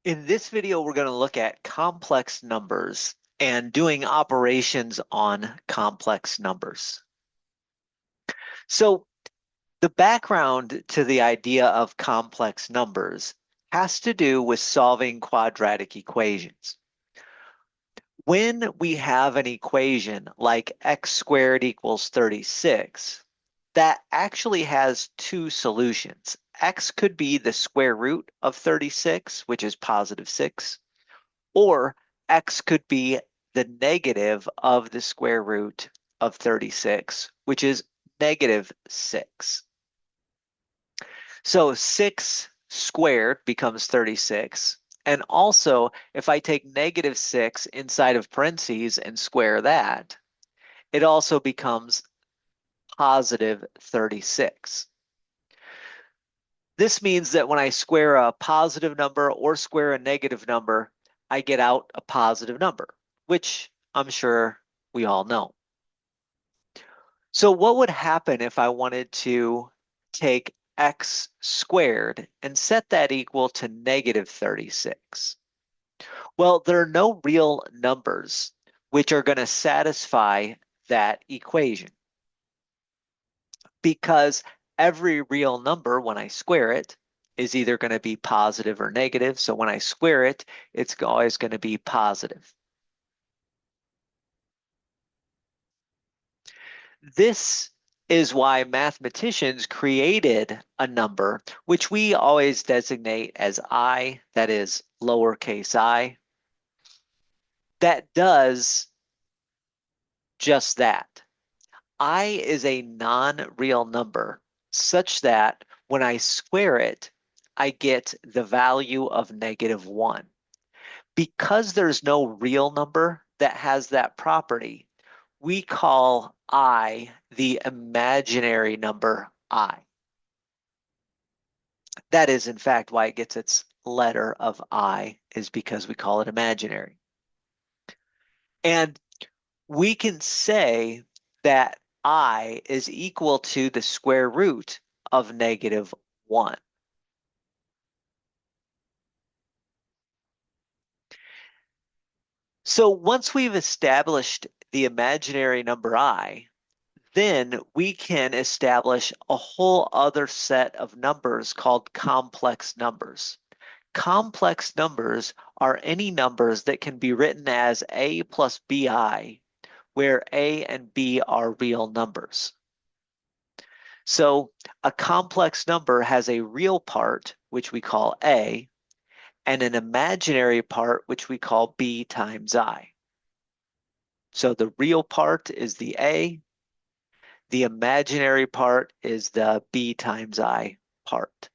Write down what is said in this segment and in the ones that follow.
In this video, we're going to look at complex numbers and doing operations on complex numbers. So the background to the idea of complex numbers has to do with solving quadratic equations. When we have an equation like x squared equals 36, that actually has two solutions. X could be the square root of 36, which is positive 6, or x could be the negative of the square root of 36, which is negative 6. So 6 squared becomes 36. And also, if I take negative 6 inside of parentheses and square that, it also becomes positive 36. This means that when I square a positive number or square a negative number, I get out a positive number, which I'm sure we all know. So what would happen if I wanted to take x squared and set that equal to negative 36? Well, there are no real numbers which are going to satisfy that equation because every real number, when I square it, is either going to be positive or negative. So when I square it, it's always going to be positive. This is why mathematicians created a number, which we always designate as I, that is lowercase I, that does just that. I is a non-real number such that when I square it, I get the value of negative 1. Because there's no real number that has that property, we call I the imaginary number I. That is, in fact, why it gets its letter of I, is because we call it imaginary. And we can say that I is equal to the square root of negative 1. So once we've established the imaginary number I, then we can establish a whole other set of numbers called complex numbers. Complex numbers are any numbers that can be written as a plus bi, where a and b are real numbers. So a complex number has a real part, which we call a, and an imaginary part, which we call b times I. So the real part is the a, the imaginary part is the b times I part.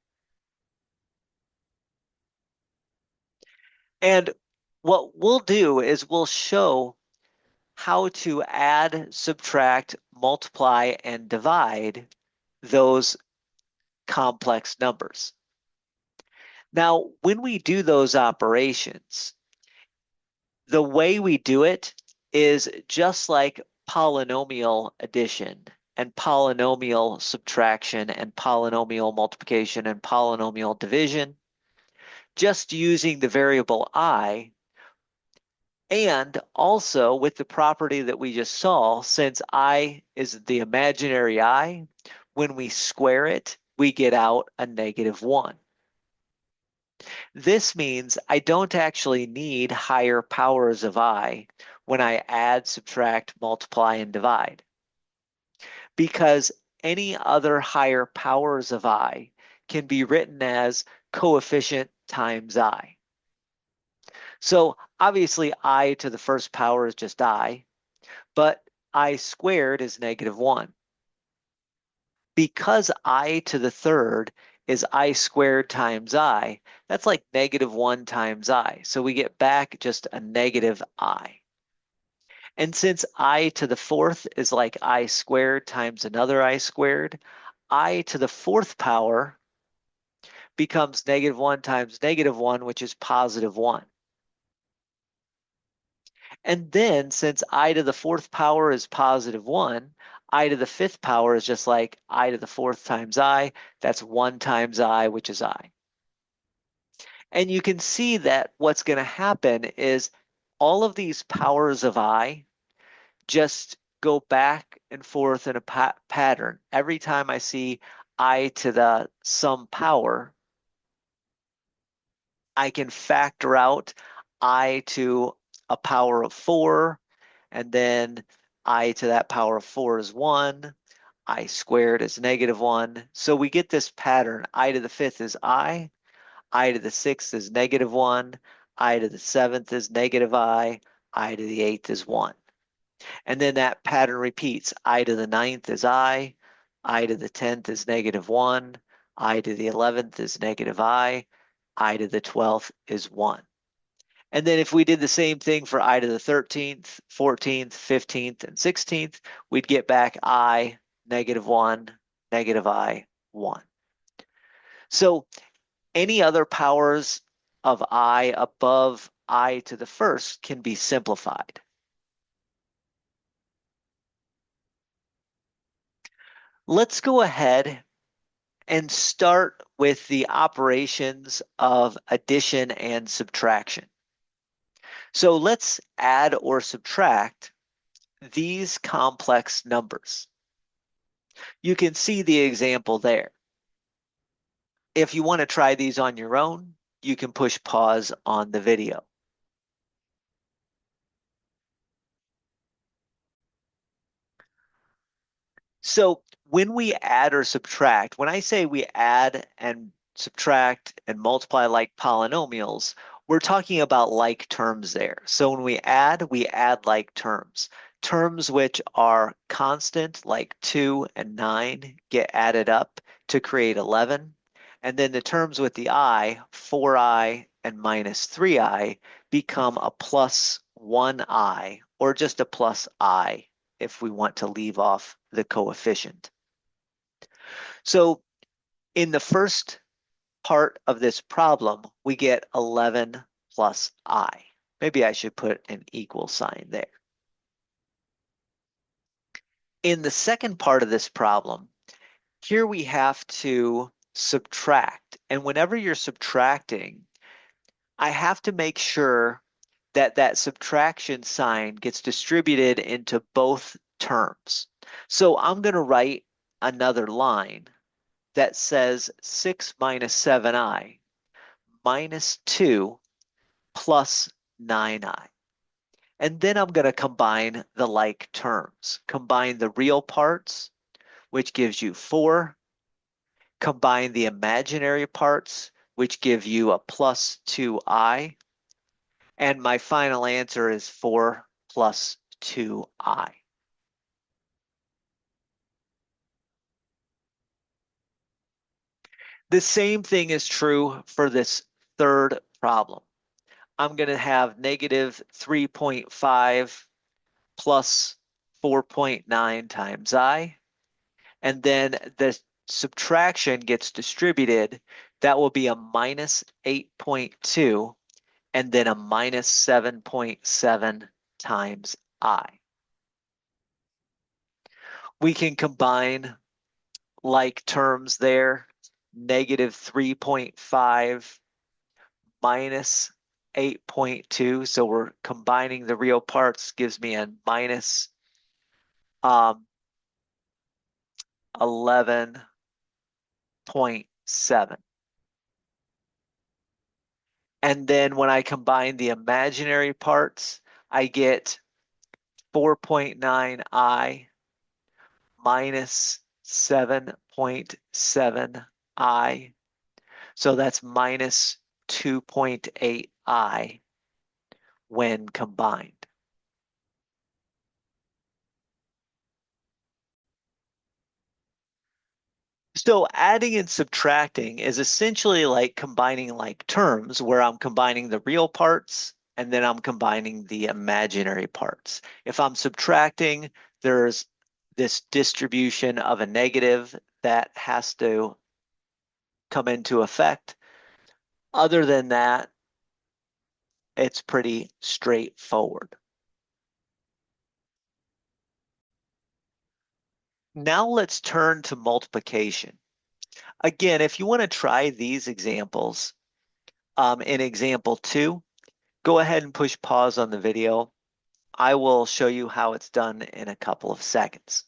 And what we'll do is we'll show how to add, subtract, multiply, and divide those complex numbers. Now, when we do those operations, the way we do it is just like polynomial addition and polynomial subtraction and polynomial multiplication and polynomial division, just using the variable I, and also with the property that we just saw, since I is the imaginary I, when we square it, we get out a negative 1. This means I don't actually need higher powers of I when I add, subtract, multiply, and divide, because any other higher powers of I can be written as coefficient times I. So obviously I to the first power is just I, but I squared is negative 1. Because I to the third is I squared times I, that's like negative 1 times I. So we get back just a negative I. And since I to the fourth is like I squared times another I squared, I to the fourth power becomes negative 1 times negative 1, which is positive 1. And then since I to the fourth power is positive 1, I to the fifth power is just like I to the fourth times I. That's 1 times I, which is I. And you can see that what's going to happen is all of these powers of I just go back and forth in a pattern. Every time I see I to the some power, I can factor out I to a power of 4, and then I to that power of 4 is 1. I squared is -1. So we get this pattern. I to the 5th is I to the 6th is -1, I to the 7th is I to the 8th is 1. And then that pattern repeats. I to the 9th is I to the 10th is -1, I to the 11th is I to the 12th is 1. And then if we did the same thing for I to the 13th, 14th, 15th, and 16th, we'd get back I, -1, I, 1. So any other powers of I above I to the first can be simplified. Let's go ahead and start with the operations of addition and subtraction. So let's add or subtract these complex numbers. You can see the example there. If you want to try these on your own, you can push pause on the video. So when we add or subtract, when I say we add and subtract and multiply like polynomials, we're talking about like terms there. So when we add like terms. Terms which are constant, like 2 and 9, get added up to create 11. And then the terms with the I, 4i and -3i, become a plus 1i, or just a plus I if we want to leave off the coefficient. So in the first part of this problem, we get 11 plus I. Maybe I should put an equal sign there. In the second part of this problem, here we have to subtract. And whenever you're subtracting, I have to make sure that that subtraction sign gets distributed into both terms. So I'm going to write another line that says 6 minus 7i minus 2 plus 9i. And then I'm going to combine the like terms. Combine the real parts, which gives you 4. Combine the imaginary parts, which give you a plus 2i. And my final answer is 4 plus 2i. The same thing is true for this third problem. I'm going to have negative 3.5 plus 4.9 times I. And then the subtraction gets distributed. That will be a minus 8.2 and then a minus 7.7 times I. We can combine like terms there. Negative 3.5 minus 8.2. So we're combining the real parts, gives me a minus 11.7. And then when I combine the imaginary parts, I get 4.9i minus 7.7i. So that's minus 2.8i when combined. So adding and subtracting is essentially like combining like terms where I'm combining the real parts and then I'm combining the imaginary parts. If I'm subtracting, there's this distribution of a negative that has to come into effect. Other than that, it's pretty straightforward. Now let's turn to multiplication. Again, if you want to try these examples in example 2, go ahead and push pause on the video. I will show you how it's done in a couple of seconds.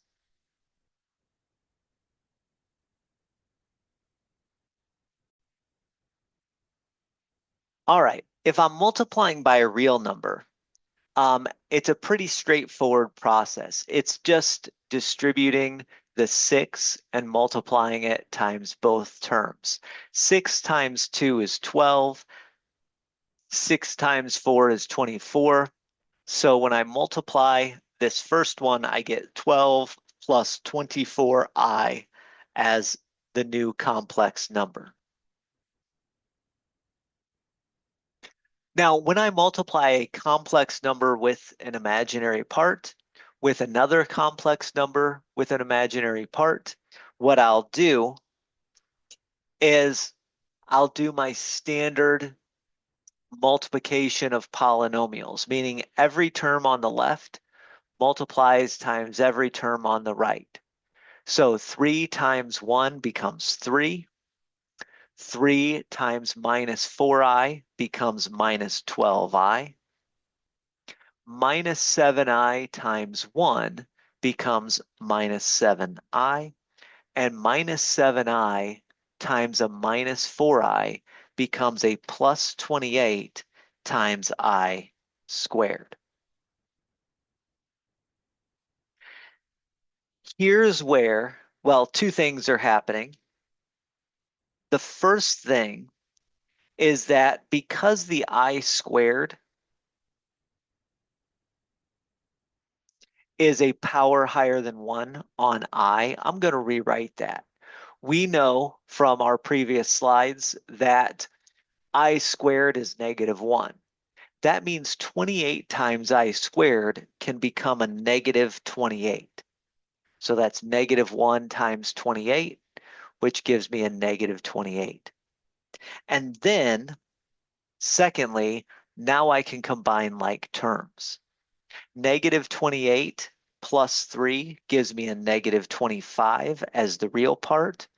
All right, if I'm multiplying by a real number, it's a pretty straightforward process. It's just distributing the 6 and multiplying it times both terms. 6 times 2 is 12. 6 times 4 is 24. So when I multiply this first one, I get 12 plus 24i as the new complex number. Now, when I multiply a complex number with an imaginary part, with another complex number with an imaginary part, what I'll do is I'll do my standard multiplication of polynomials, meaning every term on the left multiplies times every term on the right. So 3 times 1 becomes 3. 3 times minus 4i becomes minus 12i. Minus 7i times 1 becomes minus 7i. And minus 7i times a minus 4i becomes a plus 28 times I squared. Here's where, well, two things are happening. The first thing is that because the I squared is a power higher than 1 on I, I'm going to rewrite that. We know from our previous slides that I squared is negative 1. That means 28 times I squared can become a negative 28. So that's negative 1 times 28, which gives me a negative 28. And then, secondly, now I can combine like terms. Negative 28 plus 3 gives me a negative 25 as the real part.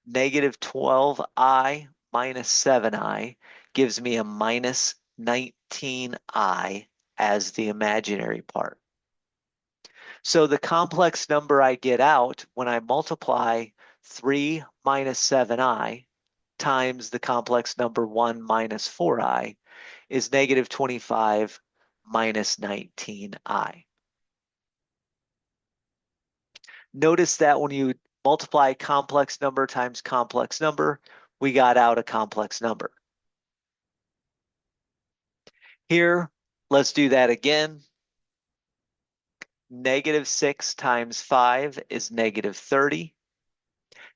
Negative 12i minus 7i gives me a minus 19i as the imaginary part. So the complex number I get out when I multiply 3 minus 7i times the complex number 1 minus 4i is negative 25 minus 19i. Notice that when you multiply complex number times complex number, we got out a complex number. Here, let's do that again. Negative 6 times 5 is negative 30.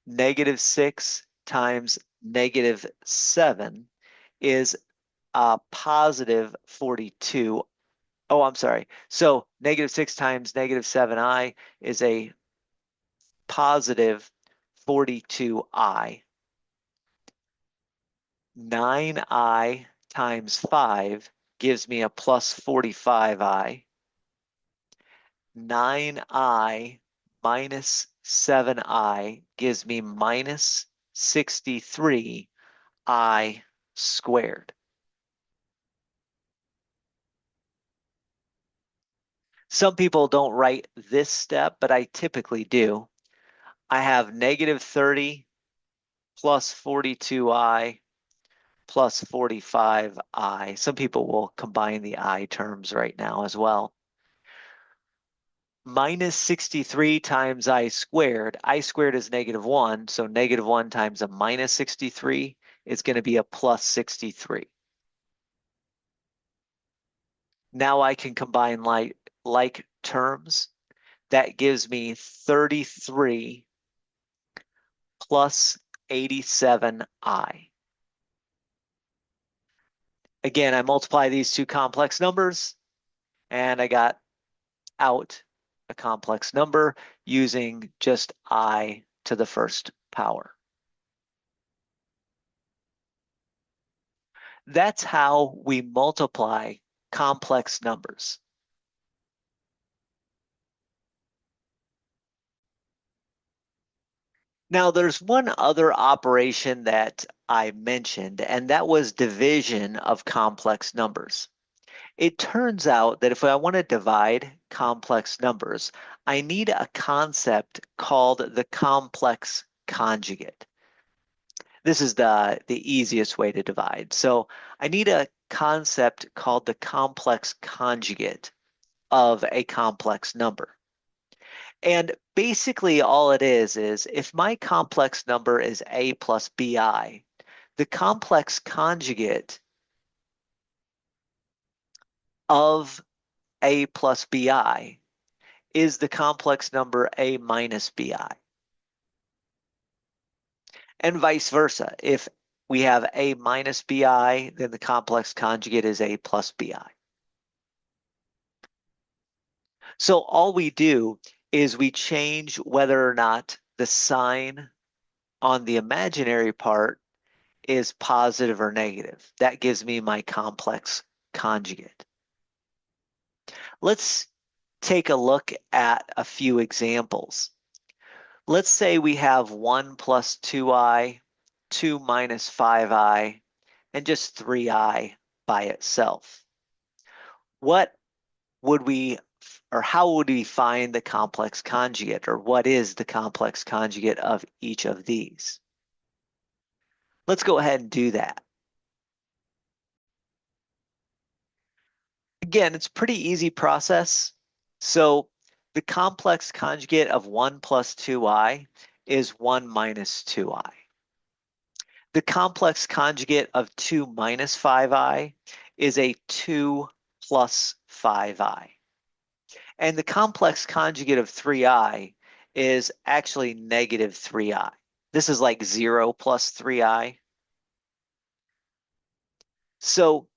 Negative 6 times negative 7 is positive 42. Oh, I'm sorry. So negative 6 times negative 7i is a positive 42i. 9i times 5 gives me a plus 45i. 9i minus 7i gives me minus 63i squared. Some people don't write this step, but I typically do. I have negative 30 plus 42i plus 45i. Some people will combine the I terms right now as well. Minus 63 times I squared is negative 1, so negative 1 times a minus 63 is going to be a plus 63. Now I can combine like terms. That gives me 33 plus 87i. Again, I multiply these two complex numbers, and I got out a complex number using just I to the first power. That's how we multiply complex numbers. Now, there's one other operation that I mentioned, and that was division of complex numbers. It turns out that if I want to divide complex numbers, I need a concept called the complex conjugate. This is the easiest way to divide. So I need a concept called the complex conjugate of a complex number. And basically all it is if my complex number is a plus bi, the complex conjugate of a plus bi is the complex number a minus bi. And vice versa. If we have a minus bi, then the complex conjugate is a plus bi. So all we do is we change whether or not the sign on the imaginary part is positive or negative. That gives me my complex conjugate. Let's take a look at a few examples. Let's say we have 1 plus 2i, 2 minus 5i, and just 3i by itself. What would we, or how would we find the complex conjugate, or what is the complex conjugate of each of these? Let's go ahead and do that. Again, it's a pretty easy process. So the complex conjugate of 1 plus 2i is 1 minus 2i. The complex conjugate of 2 minus 5i is a 2 plus 5i. And the complex conjugate of 3i is actually negative 3i. This is like 0 plus 3i. So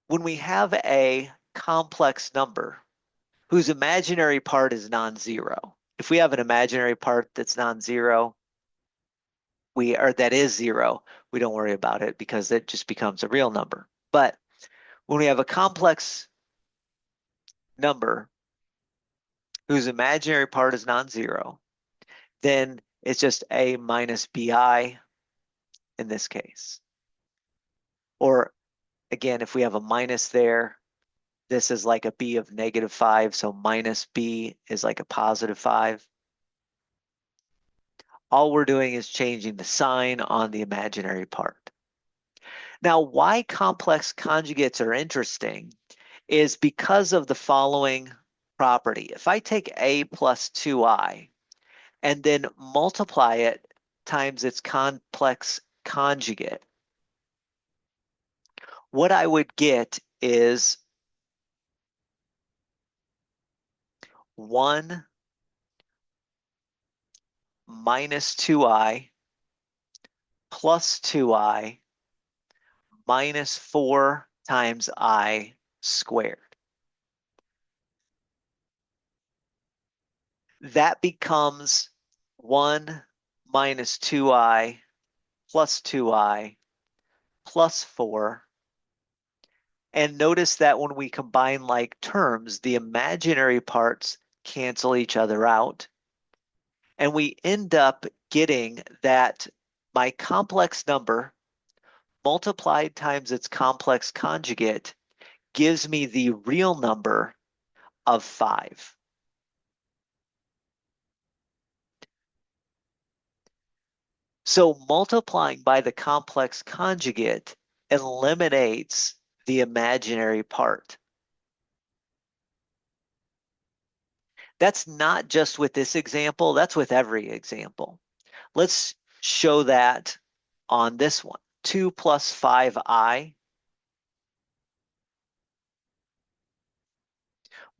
when we have a complex number whose imaginary part is non-zero, if we have an imaginary part that's non-zero, or that is 0, we don't worry about it because it just becomes a real number. But when we have a complex number whose imaginary part is non-zero, then it's just a minus bi in this case. Or again, if we have a minus there, this is like a b of negative 5, so minus b is like a positive 5. All we're doing is changing the sign on the imaginary part. Now, why complex conjugates are interesting is because of the following property. If I take a plus 2i and then multiply it times its complex conjugate, what I would get is 1 minus 2i plus 2i minus 4 times I squared. That becomes 1 minus 2i plus 2i plus 4. And notice that when we combine like terms, the imaginary parts cancel each other out. And we end up getting that my complex number multiplied times its complex conjugate gives me the real number of 5. So multiplying by the complex conjugate eliminates the imaginary part. That's not just with this example, that's with every example. Let's show that on this one. 2 plus 5i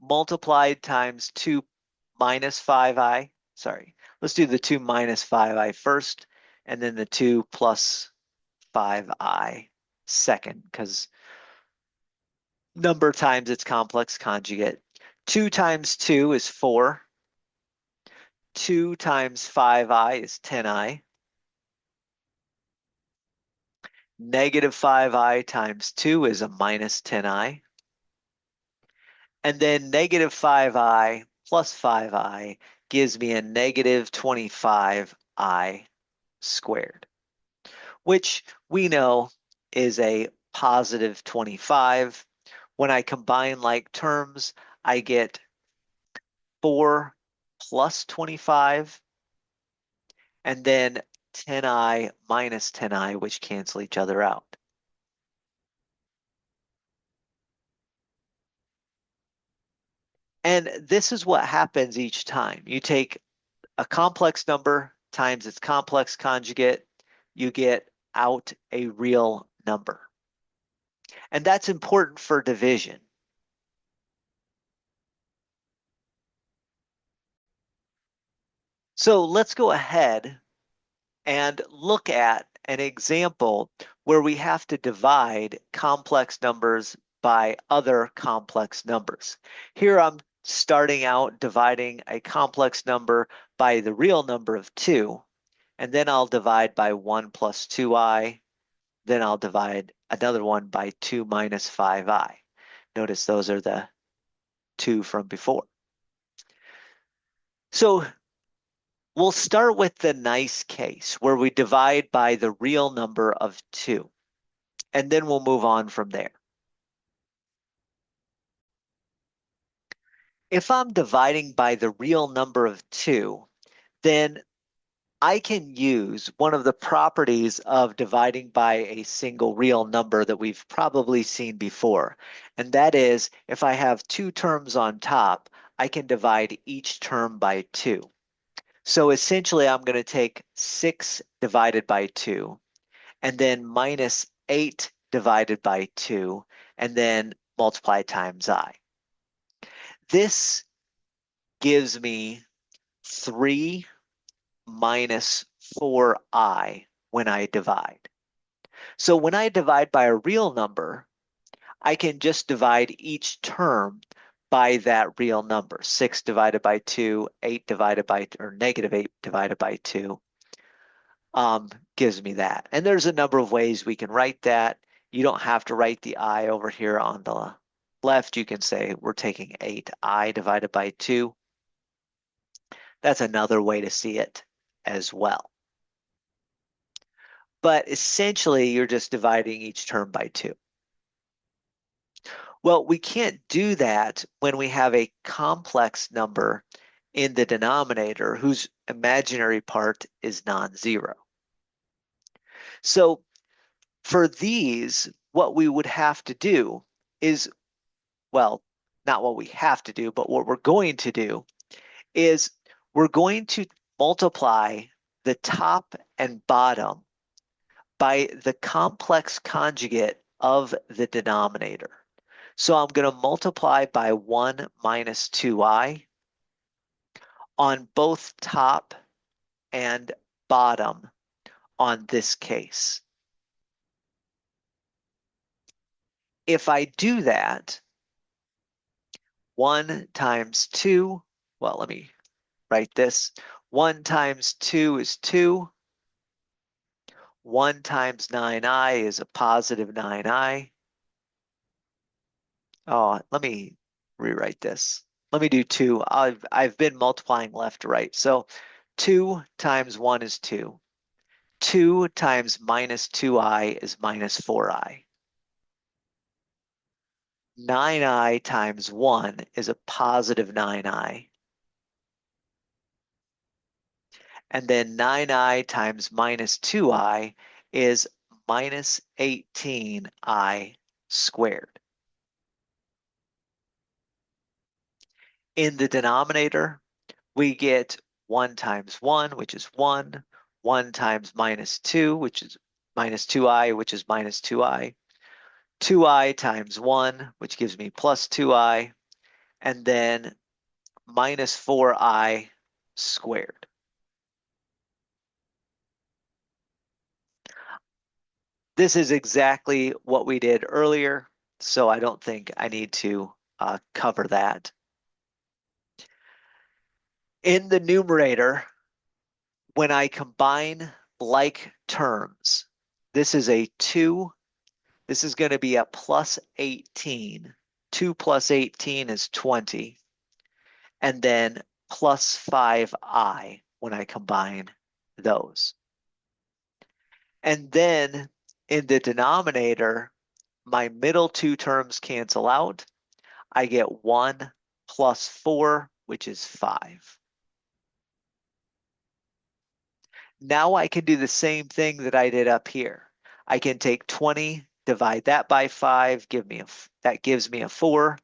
multiplied times 2 minus 5i. Sorry, let's do the 2 minus 5i first, and then the 2 plus 5i second, because number times its complex conjugate. 2 times 2 is 4. 2 times 5i is 10i. Negative 5i times 2 is a minus 10i. And then negative 5i plus 5i gives me a negative 25i squared, which we know is a positive 25. When I combine like terms, I get 4 plus 25, and then 10i minus 10i, which cancel each other out. And this is what happens each time. You take a complex number times its complex conjugate, you get out a real number. And that's important for division. So let's go ahead and look at an example where we have to divide complex numbers by other complex numbers. Here I'm starting out dividing a complex number by the real number of 2, and then I'll divide by 1 plus 2i, then I'll divide another one by 2 minus 5i. Notice those are the 2 from before. So we'll start with the nice case where we divide by the real number of 2, and then we'll move on from there. If I'm dividing by the real number of 2, then I can use one of the properties of dividing by a single real number that we've probably seen before. And that is, if I have 2 terms on top, I can divide each term by 2. So essentially, I'm going to take 6 divided by 2, and then minus 8 divided by 2, and then multiply times I. This gives me 3 minus 4i when I divide. So when I divide by a real number, I can just divide each term by that real number. 6 divided by 2, 8 divided by, or negative 8 divided by 2 gives me that. And there's a number of ways we can write that. You don't have to write the I over here on the left. You can say we're taking 8i divided by 2. That's another way to see it as well. But essentially, you're just dividing each term by 2. Well, we can't do that when we have a complex number in the denominator whose imaginary part is non-zero. So for these, what we would have to do is, well, not what we have to do, but what we're going to do is we're going to multiply the top and bottom by the complex conjugate of the denominator. So I'm going to multiply by 1 minus 2i on both top and bottom on this case. If I do that, 1 times 2, well, let me write this. 1 times 2 is 2. 1 times 9i is a positive 9i. Oh, let me rewrite this. Let me do 2. I've been multiplying left to right. So 2 times 1 is 2. 2 times minus 2i is minus 4i. 9i times 1 is a positive 9i. And then 9i times minus 2i is minus 18i squared. In the denominator, we get 1 times 1, which is 1, 1 times minus 2, which is minus 2i, which is minus 2i, 2i times 1, which gives me plus 2i, and then minus 4i squared. This is exactly what we did earlier, so I don't think I need to cover that. In the numerator, when I combine like terms, this is a 2. This is going to be a plus 18. 2 plus 18 is 20. And then plus 5i when I combine those. And then in the denominator, my middle two terms cancel out. I get 1 plus 4, which is 5. Now I can do the same thing that I did up here. I can take 20, divide that by 5, that gives me a 4.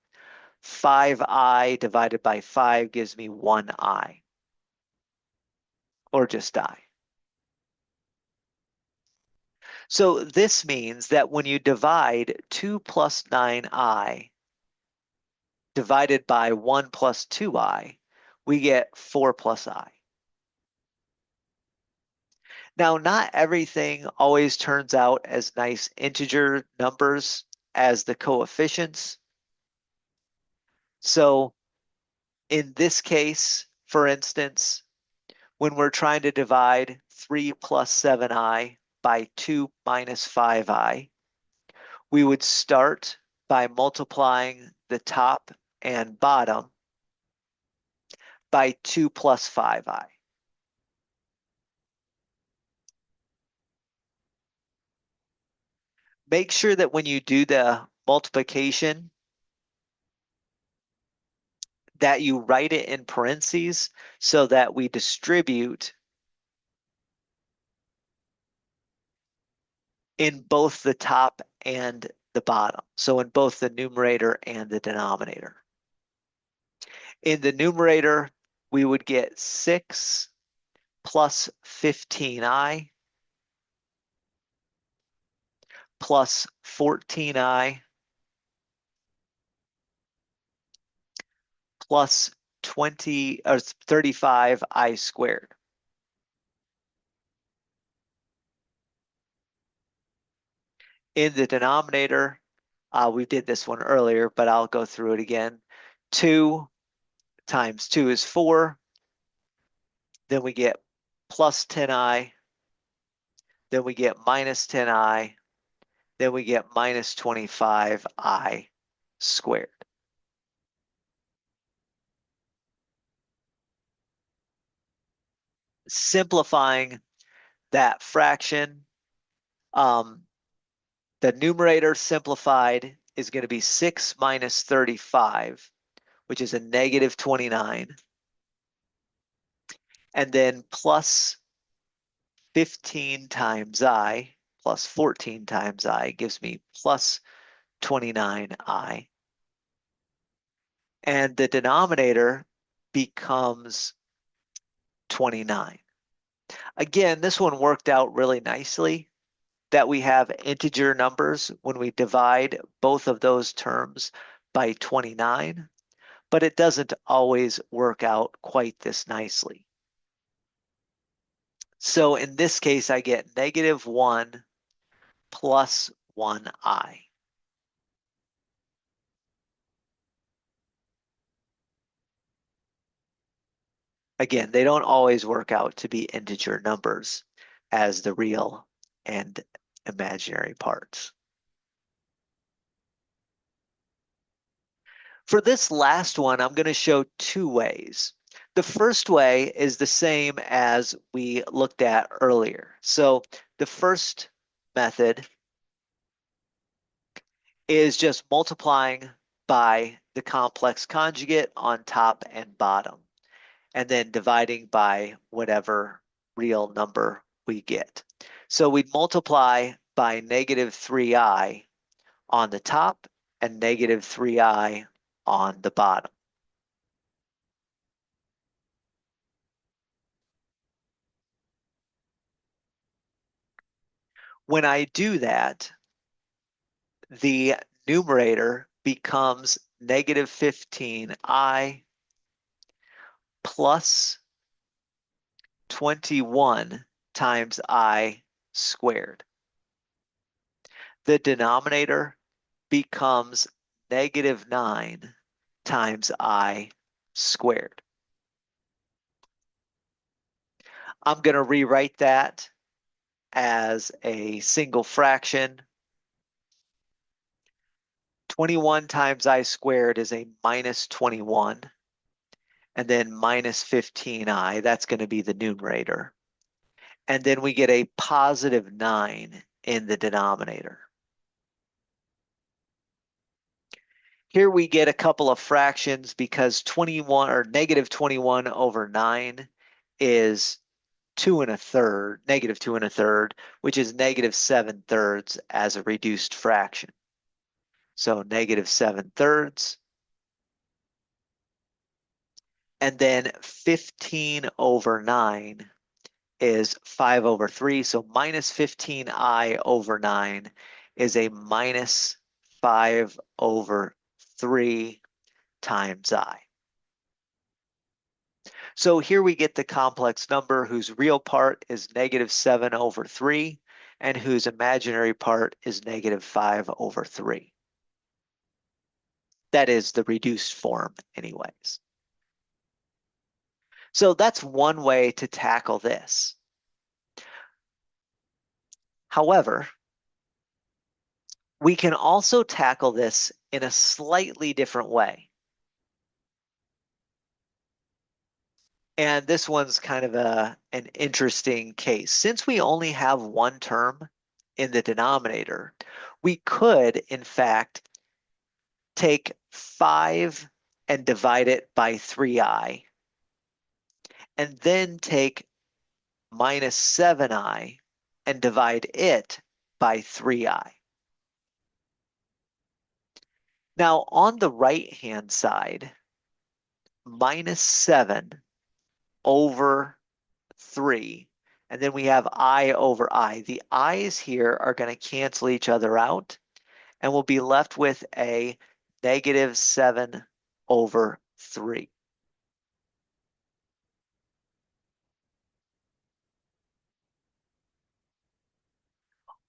5i divided by 5 gives me 1i, or just I. So this means that when you divide 2 plus 9i divided by 1 plus 2i, we get 4 plus I. Now, not everything always turns out as nice integer numbers as the coefficients. So in this case, for instance, when we're trying to divide 3 plus 7i by 2 minus 5i, we would start by multiplying the top and bottom by 2 plus 5i. Make sure that when you do the multiplication, that you write it in parentheses so that we distribute in both the top and the bottom. So in both the numerator and the denominator. In the numerator, we would get 6 plus 15i plus 14i plus 20 or 35i squared. In the denominator, we did this one earlier, but I'll go through it again. 2 times 2 is 4. Then we get plus 10i. Then we get minus 10i. Then we get minus 25i squared. Simplifying that fraction, the numerator simplified is going to be 6 minus 35, which is a negative 29. And then plus 15 times I plus 14 times I gives me plus 29i. And the denominator becomes 29. Again, this one worked out really nicely that we have integer numbers when we divide both of those terms by 29, but it doesn't always work out quite this nicely. So in this case, I get negative 1 plus 1i. Again, they don't always work out to be integer numbers as the real and imaginary parts. For this last one, I'm going to show two ways. The first way is the same as we looked at earlier. So the first method is just multiplying by the complex conjugate on top and bottom, and then dividing by whatever real number we get. So we'd multiply by negative 3i on the top and negative 3i on the bottom. When I do that, the numerator becomes negative 15i plus 21 times I squared. The denominator becomes negative 9 times I squared. I'm going to rewrite that as a single fraction. 21 times I squared is a minus 21. and then minus 15i, that's going to be the numerator. And then we get a positive 9 in the denominator. Here we get a couple of fractions because 21 or negative 21 over 9 is 2 and a third, negative 2 and a third, which is negative 7/3 as a reduced fraction. So negative 7/3. And then 15 over 9 is 5 over 3. So minus 15i over 9 is a minus 5 over 3 times I. So here we get the complex number whose real part is negative 7 over 3 and whose imaginary part is negative 5 over 3. That is the reduced form anyways. So that's one way to tackle this. However, we can also tackle this in a slightly different way. And this one's kind of an interesting case. Since we only have one term in the denominator, we could, in fact, take 5 and divide it by 3i, and then take minus 7i and divide it by 3i. Now, on the right-hand side, minus 7 over 3, and then we have I over I. The i's here are going to cancel each other out, and we'll be left with a negative 7 over 3.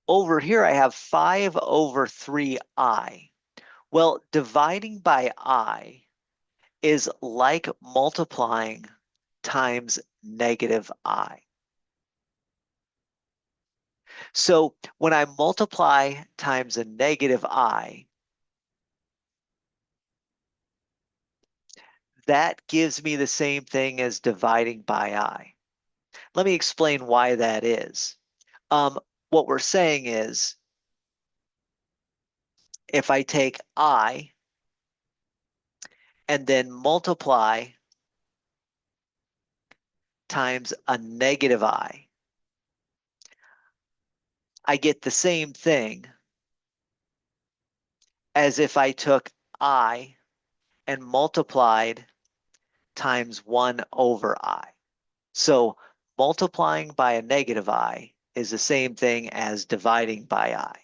Over here, I have 5 over 3i. Well, dividing by I is like multiplying times negative I. So when I multiply times a negative I, that gives me the same thing as dividing by I. Let me explain why that is. What we're saying is, if I take I and then multiply times a negative I get the same thing as if I took I and multiplied times 1 over I. So multiplying by a negative I is the same thing as dividing by I.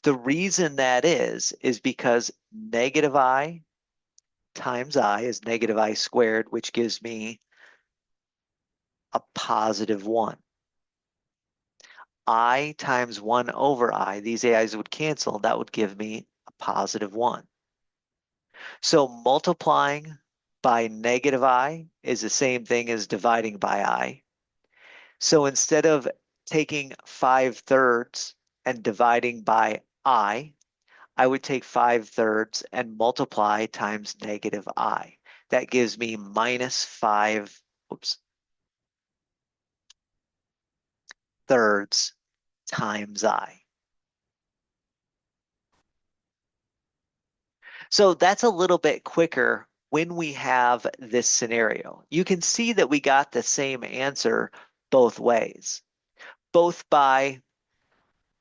The reason that is because negative I times I is negative I squared, which gives me a positive 1. I times 1 over I, these i's would cancel, that would give me a positive 1. So multiplying by negative I is the same thing as dividing by I. So instead of taking 5/3 and dividing by I would take 5/3 and multiply times negative I. That gives me minus 5, thirds times I. So that's a little bit quicker when we have this scenario. You can see that we got the same answer both ways, both by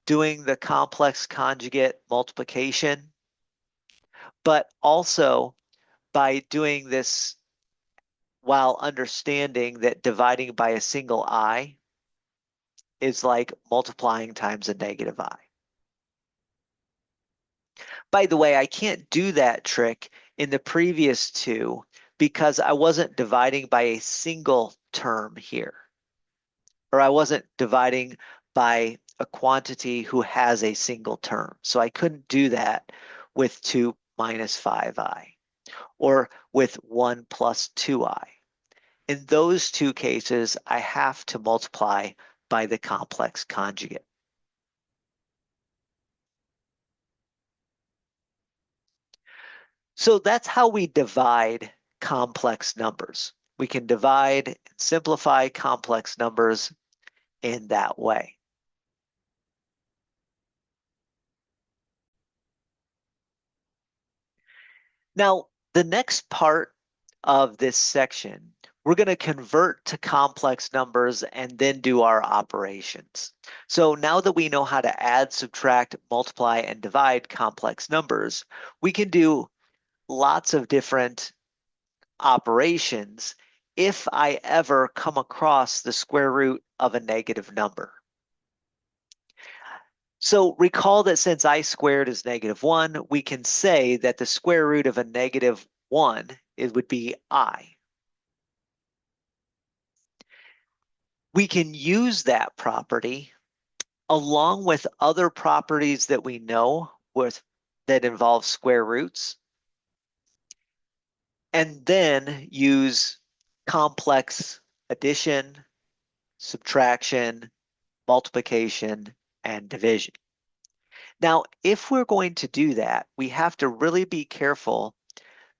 doing the complex conjugate multiplication, but also by doing this while understanding that dividing by a single I is like multiplying times a negative I. By the way, I can't do that trick in the previous two because I wasn't dividing by a single term here, or I wasn't dividing by a quantity who has a single term. So I couldn't do that with 2 minus 5i or with 1 plus 2i. In those two cases, I have to multiply by the complex conjugate. So that's how we divide complex numbers. We can divide and simplify complex numbers in that way. Now, the next part of this section, we're going to convert to complex numbers and then do our operations. So now that we know how to add, subtract, multiply, and divide complex numbers, we can do lots of different operations if I ever come across the square root of a negative number. So recall that since I squared is -1, we can say that the square root of a -1, it would be I. We can use that property along with other properties that we know that involve square roots, and then use complex addition, subtraction, multiplication, and division. Now, if we're going to do that, we have to really be careful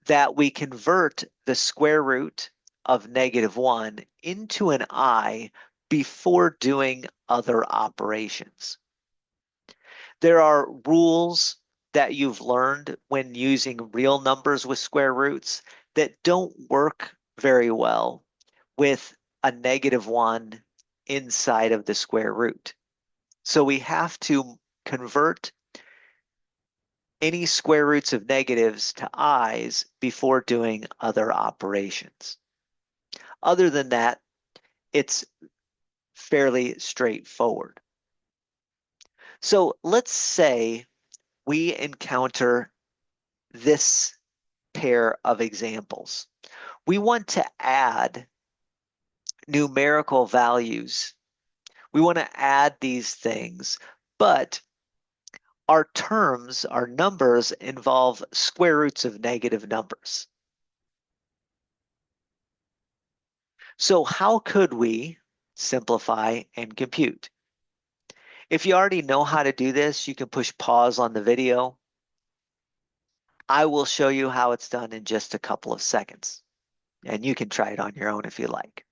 that we convert the square root of -1 into an I before doing other operations. There are rules that you've learned when using real numbers with square roots that don't work very well with a -1 inside of the square root. So we have to convert any square roots of negatives to i's before doing other operations. Other than that, it's fairly straightforward. So let's say we encounter this pair of examples. We want to add numerical values. We want to add these things, but our terms, our numbers, involve square roots of negative numbers. So how could we simplify and compute? If you already know how to do this, you can push pause on the video. I will show you how it's done in just a couple of seconds, and you can try it on your own if you like.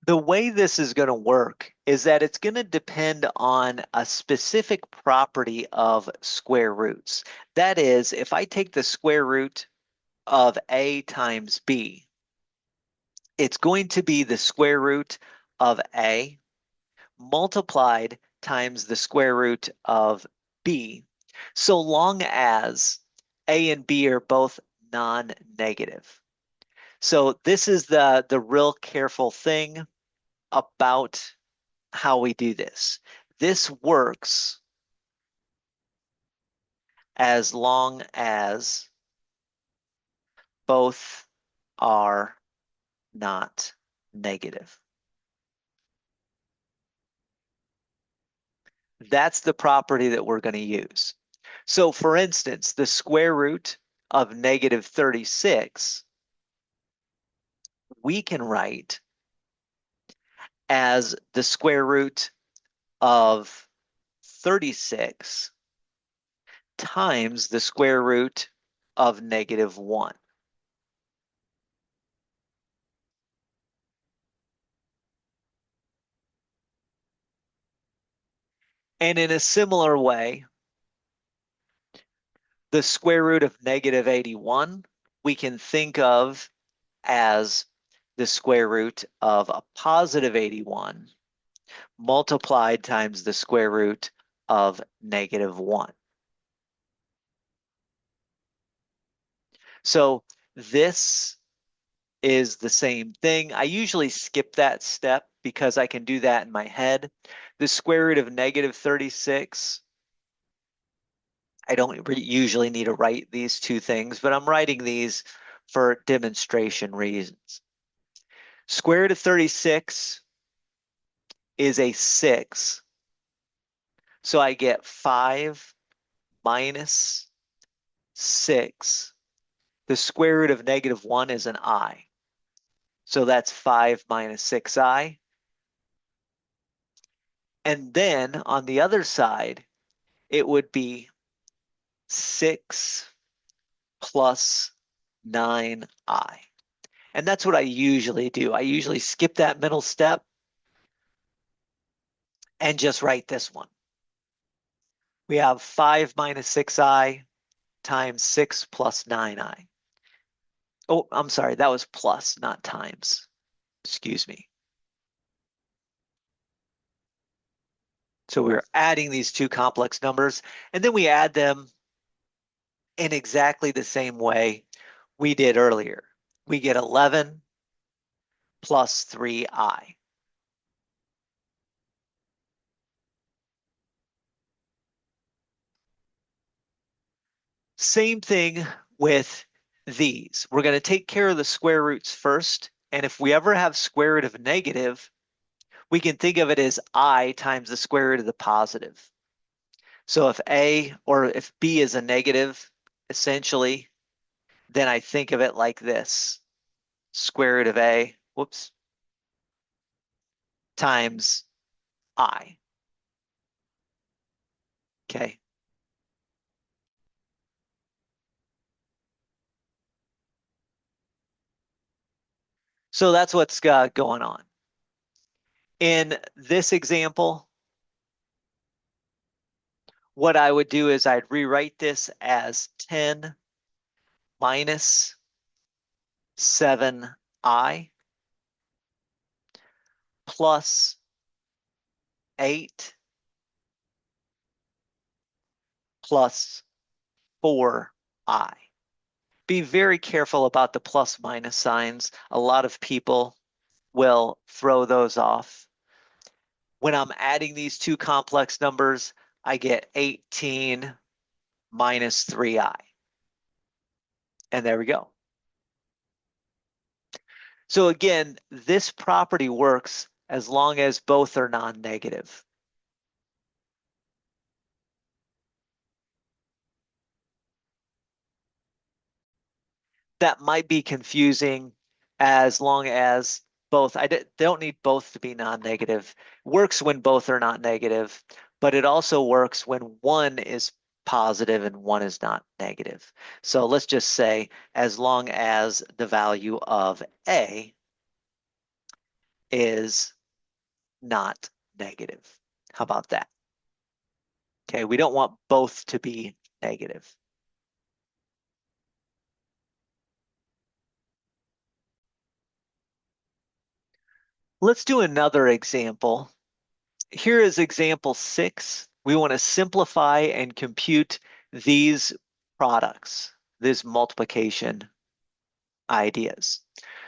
The way this is going to work is that it's going to depend on a specific property of square roots. That is, if I take the square root of a times b, it's going to be the square root of a multiplied times the square root of b, so long as a and b are both non-negative. So this is the real careful thing about how we do this. This works as long as both are not negative. That's the property that we're going to use. So for instance, the square root of -36, we can write as the square root of 36 times the square root of -1. And in a similar way, the square root of -81, we can think of as the square root of a +81 multiplied times the square root of -1. So this is the same thing. I usually skip that step because I can do that in my head. The square root of -36, I don't usually need to write these two things, but I'm writing these for demonstration reasons. Square root of 36 is a 6. So I get 5 minus 6. The square root of -1 is an I. So that's 5 minus 6i. And then on the other side, it would be 6 plus 9i. And that's what I usually do. I usually skip that middle step and just write this one. We have 5 minus 6i times 6 plus 9i. Oh, I'm sorry, that was plus, not times. Excuse me. So we're adding these two complex numbers, and then we add them in exactly the same way we did earlier. We get 11 plus 3i. Same thing with these. We're going to take care of the square roots first, and if we ever have square root of a negative, we can think of it as I times the square root of the positive. So if A or if B is a negative, essentially, then I think of it like this. Square root of A, whoops, times I. Okay. So that's what's going on. In this example, what I would do is I'd rewrite this as 10 minus 7i plus 8 plus 4i. Be very careful about the plus minus signs. A lot of people will throw those off. When I'm adding these two complex numbers, I get 18 minus 3i. And there we go. So again, this property works as long as both are non-negative. That might be confusing as long as both, don't need both to be non-negative. Works when both are not negative, but it also works when one is positive and one is not negative. So let's just say as long as the value of A is not negative. How about that? Okay, we don't want both to be negative. Let's do another example. Here is example 6. We want to simplify and compute these products, these multiplication ideas.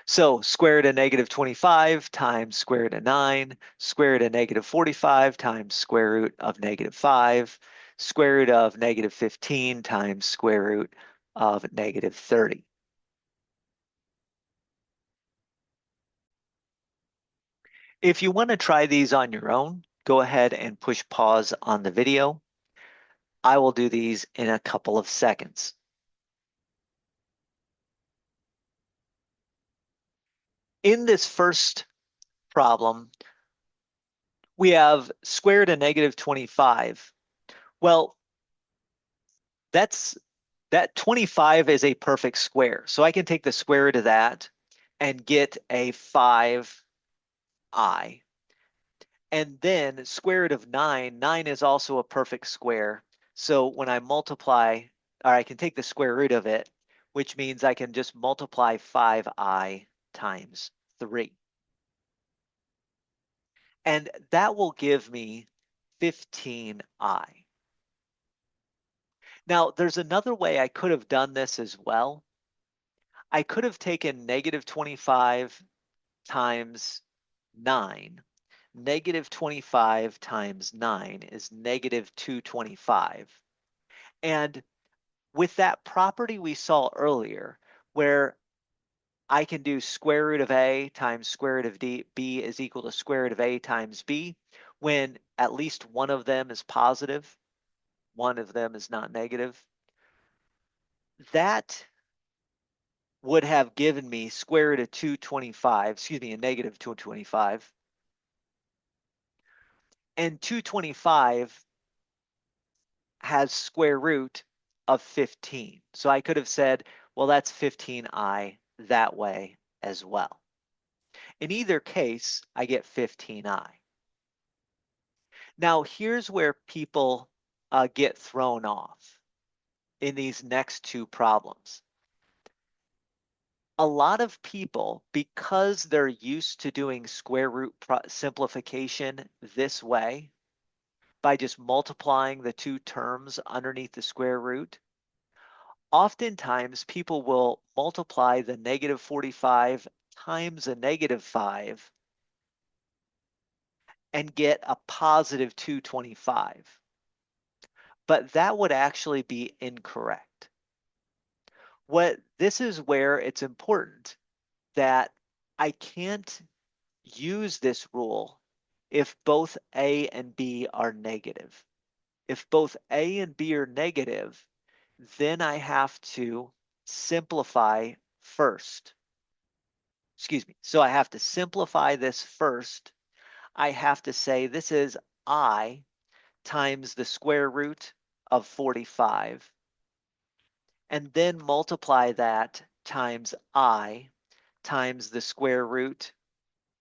So square root of negative 25 times square root of 9, square root of negative 45 times square root of negative 5, square root of negative 15 times square root of negative 30. If you want to try these on your own, go ahead and push pause on the video. I will do these in a couple of seconds. In this first problem, we have square root of negative 25. Well, that 25 is a perfect square. So I can take the square root of that and get a 5i. And then square root of 9, 9 is also a perfect square. So when I multiply, or I can take the square root of it, which means I can just multiply 5i times 3. And that will give me 15i. Now, there's another way I could have done this as well. I could have taken negative 25 times 9. Negative 25 times 9 is negative 225. And with that property we saw earlier, where I can do square root of A times square root of B is equal to square root of A times B, when at least one of them is positive, one of them is not negative. That would have given me square root of 225, excuse me, a negative 225. And 225 has square root of 15. So I could have said, well, that's 15i that way as well. In either case, I get 15i. Now, here's where people get thrown off in these next two problems. A lot of people, because they're used to doing square root simplification this way, by just multiplying the two terms underneath the square root, oftentimes people will multiply the negative 45 times a negative 5 and get a positive 225. But that would actually be incorrect. This is where it's important that I can't use this rule if both A and B are negative. If both A and B are negative, then I have to simplify first. Excuse me. So I have to simplify this first. I have to say this is I times the square root of 45, and then multiply that times I times the square root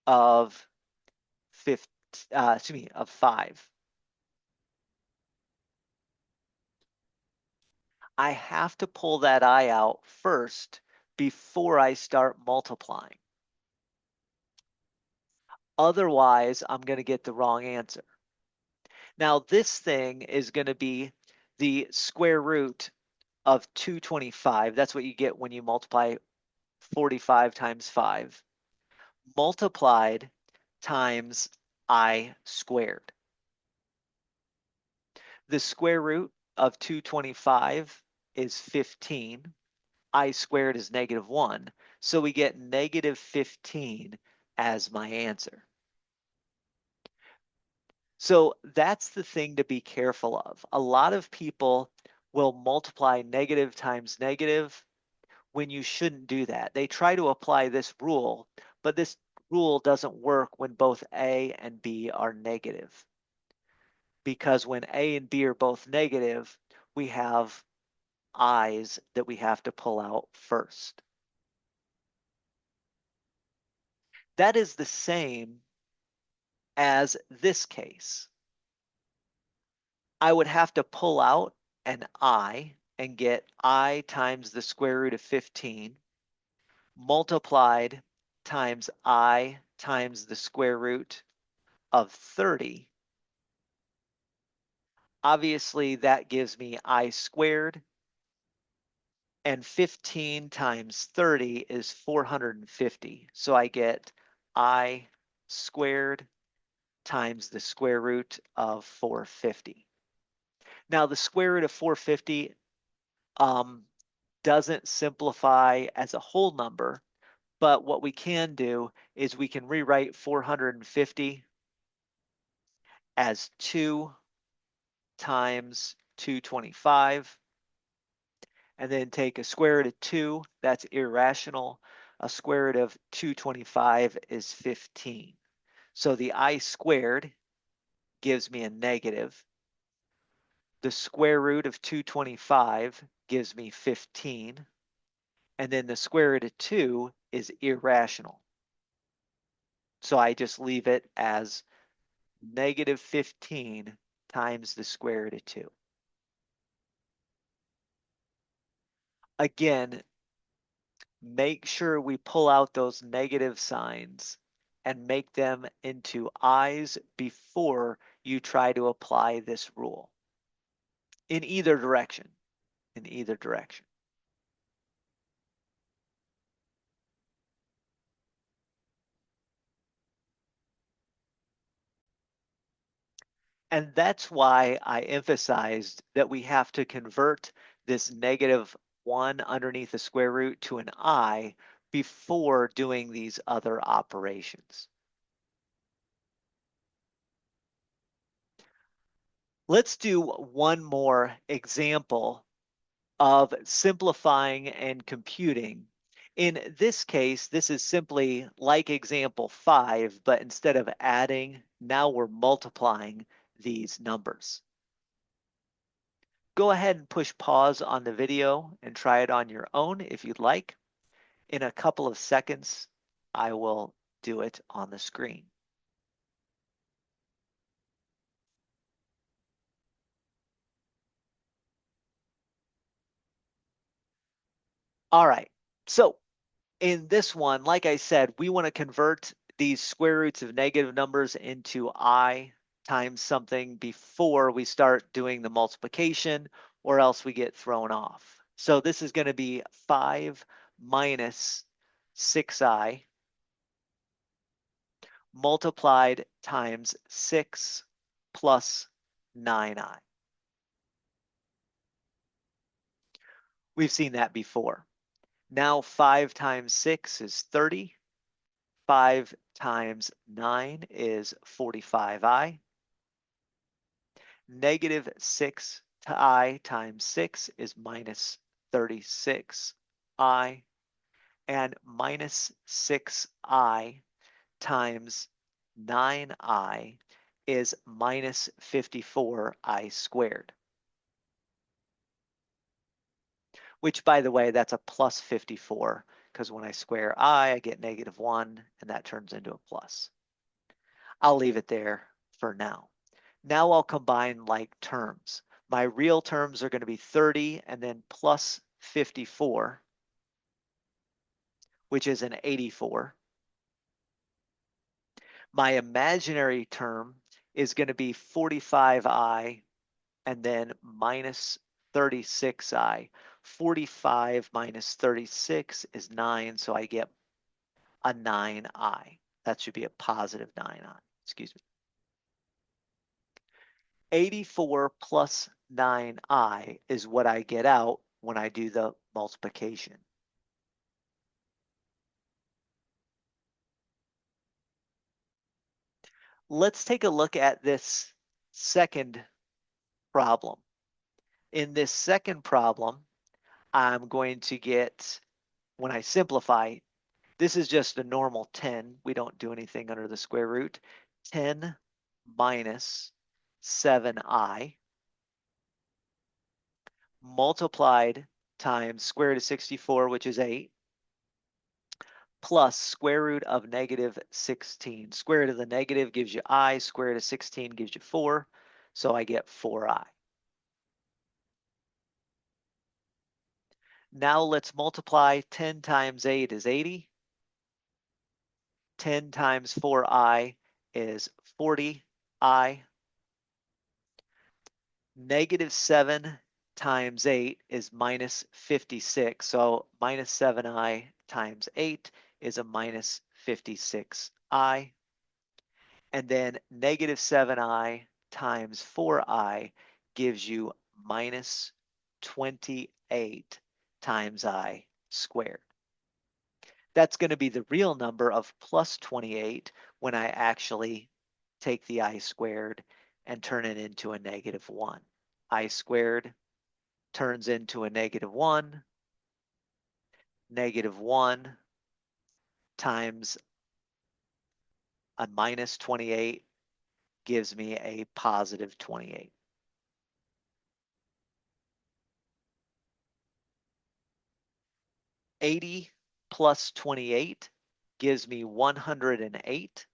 of 5. I have to pull that I out first before I start multiplying. Otherwise, I'm going to get the wrong answer. Now, this thing is going to be the square root of 225. That's what you get when you multiply 45 times 5, multiplied times I squared. The square root of 225 is 15. I squared is -1. So we get -15 as my answer. So that's the thing to be careful of. A lot of people will multiply negative times negative when you shouldn't do that. They try to apply this rule, but this rule doesn't work when both A and B are negative. Because when A and B are both negative, we have I's that we have to pull out first. That is the same as this case. I would have to pull out an I and get I times the square root of 15 multiplied times I times the square root of 30. Obviously, that gives me I squared, and 15 times 30 is 450. So I get I squared times the square root of 450. Now, the square root of 450 doesn't simplify as a whole number, but what we can do is we can rewrite 450 as 2 times 225, and then take a square root of 2, that's irrational. A square root of 225 is 15. So the I squared gives me a negative. The square root of 225 gives me 15. And then the square root of 2 is irrational. So I just leave it as -15 times the square root of 2. Again, make sure we pull out those negative signs and make them into I's before you try to apply this rule. In either direction. In either direction. And that's why I emphasized that we have to convert this -1 underneath the square root to an I before doing these other operations. Let's do one more example of simplifying and computing. In this case, this is simply like example 5, but instead of adding, now we're multiplying these numbers. go ahead and push pause on the video and try it on your own if you'd like. In a couple of seconds, I will do it on the screen. All right, so in this one, like I said, we want to convert these square roots of negative numbers into I times something before we start doing the multiplication, or else we get thrown off. So this is going to be 5 minus 6I multiplied times 6 plus 9I. We've seen that before. Now 5 times 6 is 30. 5 times 9 is 45I. Negative 6I times 6 is minus 36I. And minus 6I times 9I is minus 54I squared. Which, by the way, that's a plus 54, because when I square I get negative 1, and that turns into a plus. I'll leave it there for now. Now I'll combine like terms. My real terms are going to be 30 and then plus 54, which is an 84. My imaginary term is going to be 45I and then minus 36I. 45 minus 36 is 9, so I get a 9I. That should be a positive 9I, excuse me. 84 plus 9I is what I get out when I do the multiplication. Let's take a look at this second problem. In this second problem, I'm going to get, when I simplify, this is just a normal 10. We don't do anything under the square root. 10 minus 7I multiplied times square root of 64, which is 8, plus square root of negative 16. Square root of the negative gives you I, square root of 16 gives you 4, so I get 4I. Now let's multiply. 10 times 8 is 80. 10 times 4I is 40I. Negative 7 times 8 is minus 56. So minus 7I times 8 is a minus 56I. And then negative 7I times 4I gives you minus 28 times I squared. That's going to be the real number of plus 28 when I actually take the I squared and turn it into a negative 1. I squared turns into a negative 1. Negative 1 times a minus 28 gives me a positive 28. $80 plus 28 gives me 108.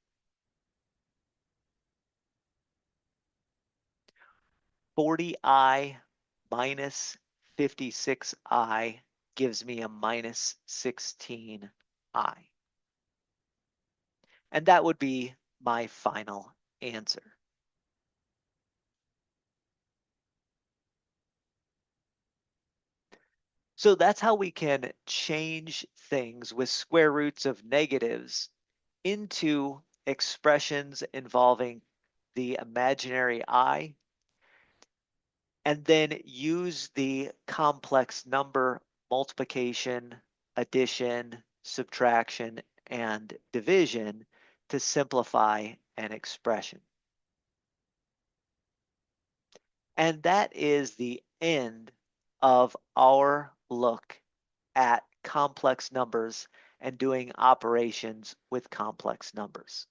$40I minus 56I gives me a minus 16I. And that would be my final answer. So that's how we can change things with square roots of negatives into expressions involving the imaginary I, and then use the complex number multiplication, addition, subtraction, and division to simplify an expression. And that is the end of our look at complex numbers and doing operations with complex numbers.